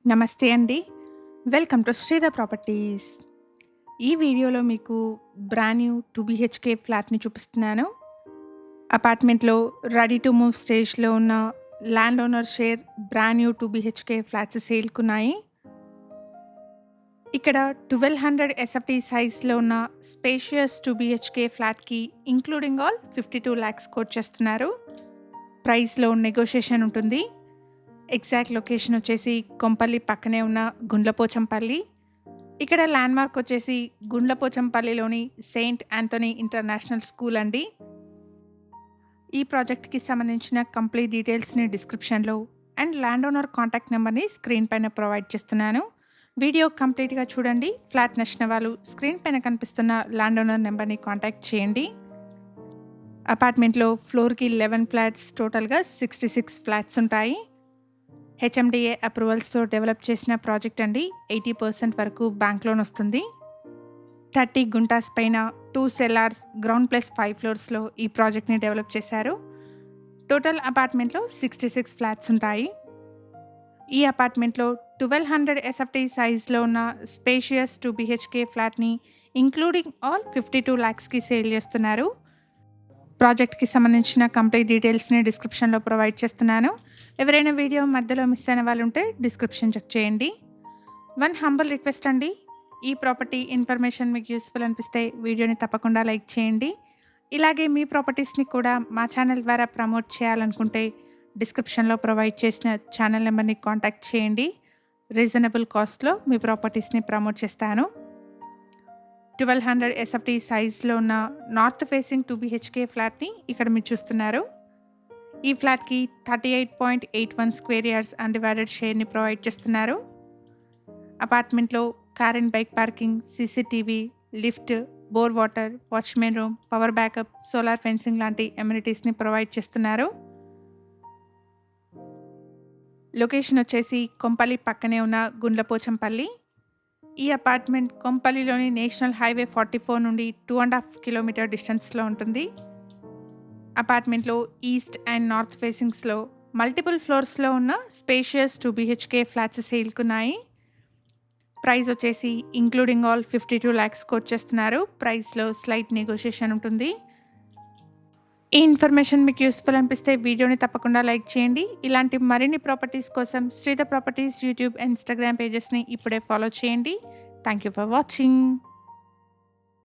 నమస్తే అండి. Welcome to Sridhar properties. ఈ వీడియోలో మీకు బ్రాండ్ న్యూ 2 బీహెచ్‌కే ఫ్లాట్‌ని చూపిస్తున్నాను. అపార్ట్మెంట్‌లో రెడీ టు మూవ్ స్టేజ్‌లో ఉన్న land owner share brand new 2 BHK flats సేల్‌కున్నాయి. ఇక్కడ 1200 ఎస్ఎఫ్టీ సైజ్‌లో ఉన్న స్పేషియస్ 2 బీహెచ్‌కే ఫ్లాట్‌కి ఇంక్లూడింగ్ ఆల్ 52 లాక్స్ కోట్ చేస్తున్నారు. ప్రైస్‌లో నెగోషియేషన్ ఉంటుంది. ఎగ్జాక్ట్ లొకేషన్ వచ్చేసి కొంపల్లి పక్కనే ఉన్న గుండ్లపోచంపల్లి. ఇక్కడ ల్యాండ్‌మార్క్ వచ్చేసి గుండ్లపోచంపల్లిలోని సెయింట్ యాంథోనీ ఇంటర్నేషనల్ స్కూల్ అండి. ఈ ప్రాజెక్ట్‌కి సంబంధించిన కంప్లీట్ డీటెయిల్స్‌ని డిస్క్రిప్షన్‌లో అండ్ ల్యాండ్ ఓనర్ కాంటాక్ట్ నెంబర్‌ని స్క్రీన్ పైన ప్రొవైడ్ చేస్తున్నాను. వీడియో కంప్లీట్‌గా చూడండి. ఫ్లాట్ నచ్చిన వాళ్ళు స్క్రీన్ పైన కనిపిస్తున్న ల్యాండ్ ఓనర్ నెంబర్‌ని కాంటాక్ట్ చేయండి. అపార్ట్మెంట్‌లో ఫ్లోర్‌కి 11 ఫ్లాట్స్, టోటల్‌గా 66 ఫ్లాట్స్ ఉంటాయి. హెచ్ఎండిఏ అప్రూవల్స్‌తో డెవలప్ చేసిన ప్రాజెక్ట్ అండి. 80% వరకు బ్యాంక్ లోన్ వస్తుంది. 30 గుంటాస్ పైన 2 సెల్లార్స్, గ్రౌండ్ ప్లస్ 5 ఫ్లోర్స్‌లో ఈ ప్రాజెక్ట్‌ని డెవలప్ చేశారు. టోటల్ అపార్ట్మెంట్‌లో 66 ఫ్లాట్స్ ఉంటాయి. ఈ అపార్ట్మెంట్‌లో 1200 ఎస్ఎఫ్టీ సైజ్‌లో ఉన్న స్పేషియస్ 2 బీహెచ్‌కే ఫ్లాట్‌ని ఇంక్లూడింగ్ ఆల్ 52 లాక్స్‌కి సేల్ చేస్తున్నారు. ప్రాజెక్ట్‌కి సంబంధించిన కంప్లీట్ డీటెయిల్స్‌ని డిస్క్రిప్షన్‌లో ప్రొవైడ్ చేస్తున్నాను. ఎవరైనా వీడియో మధ్యలో మిస్ అయిన వాళ్ళు ఉంటే డిస్క్రిప్షన్ చెక్ చేయండి. వన్ హంబుల్ రిక్వెస్ట్ అండి. ఈ ప్రాపర్టీ ఇన్ఫర్మేషన్ మీకు యూస్‌ఫుల్ అనిపిస్తే వీడియోని తప్పకుండా లైక్ చేయండి. ఇలాగే మీ ప్రాపర్టీస్‌ని కూడా మా ఛానల్ ద్వారా ప్రమోట్ చేయాలనుకుంటే డిస్క్రిప్షన్‌లో ప్రొవైడ్ చేసిన ఛానల్ నెంబర్‌ని కాంటాక్ట్ చేయండి. రీజనబుల్ కాస్ట్‌లో మీ ప్రాపర్టీస్‌ని ప్రమోట్ చేస్తాను. 1200 ఎస్ఎఫ్టీ సైజ్‌లో ఉన్న నార్త్ ఫేసింగ్ 2 బీహెచ్‌కే ఫ్లాట్‌ని ఇక్కడ మీరు చూస్తున్నారు. ఈ ఫ్లాట్‌కి 38.81 స్క్వేర్ యార్డ్స్ అన్‌డివైడెడ్ షేర్‌ని ప్రొవైడ్ చేస్తున్నారు. అపార్ట్మెంట్‌లో car and bike parking, CCTV, lift, bore water, watchmen room, power backup, solar fencing లాంటి అమ్యూనిటీస్‌ని ప్రొవైడ్ చేస్తున్నారు. లొకేషన్ వచ్చేసి కొంపల్లి పక్కనే ఉన్న గుండ్లపోచంపల్లి. ఈ అపార్ట్మెంట్ కొంపల్లిలోని నేషనల్ హైవే 44 నుండి 2.5 కిలోమీటర్ డిస్టెన్స్‌లో ఉంటుంది. అపార్ట్మెంట్‌లో ఈస్ట్ అండ్ నార్త్ ఫేసింగ్స్‌లో మల్టిపుల్ ఫ్లోర్స్‌లో ఉన్న స్పేషియస్ 2 బీహెచ్‌కే ఫ్లాట్స్ సేల్‌కున్నాయి. ప్రైస్ వచ్చేసి ఇంక్లూడింగ్ ఆల్ 52 లాక్స్ కోట్ చేస్తున్నారు. ప్రైస్‌లో స్లైట్ నెగోషియేషన్ ఉంటుంది. ఈ ఇన్ఫర్మేషన్ మీకు యూస్‌ఫుల్ అనిపిస్తే వీడియోని తప్పకుండా లైక్ చేయండి. ఇలాంటి మరిన్ని ప్రాపర్టీస్ కోసం శ్రీధర్ ప్రాపర్టీస్ యూట్యూబ్, ఇన్‌స్టాగ్రామ్ పేజెస్‌ని ఇప్పుడే ఫాలో చేయండి. Thank you for watching.